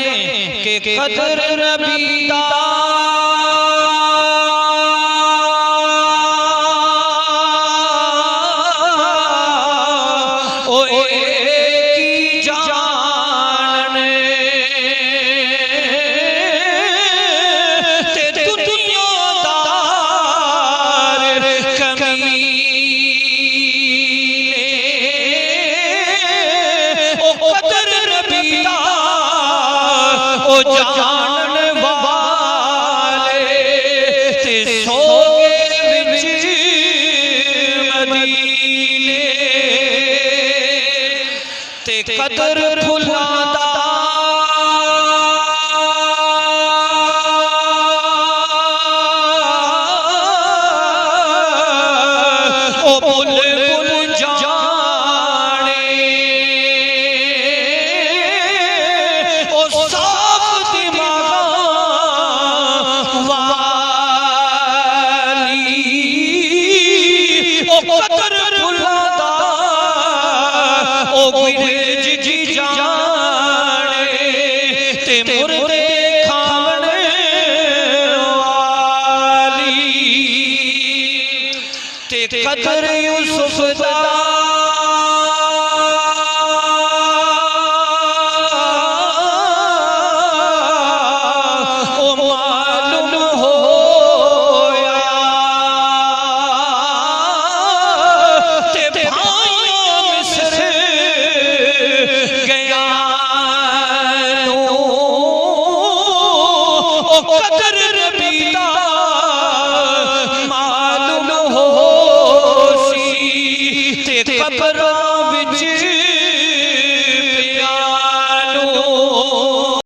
ने के कदर रबीदा जानन वाले ते सोगे विच मदीने ते कदर भुलादा ओ बुलबुल जाने ओ कदर भुलादा ओ गिरज जी जाने ते मुर्दे खावने वाली ते कदर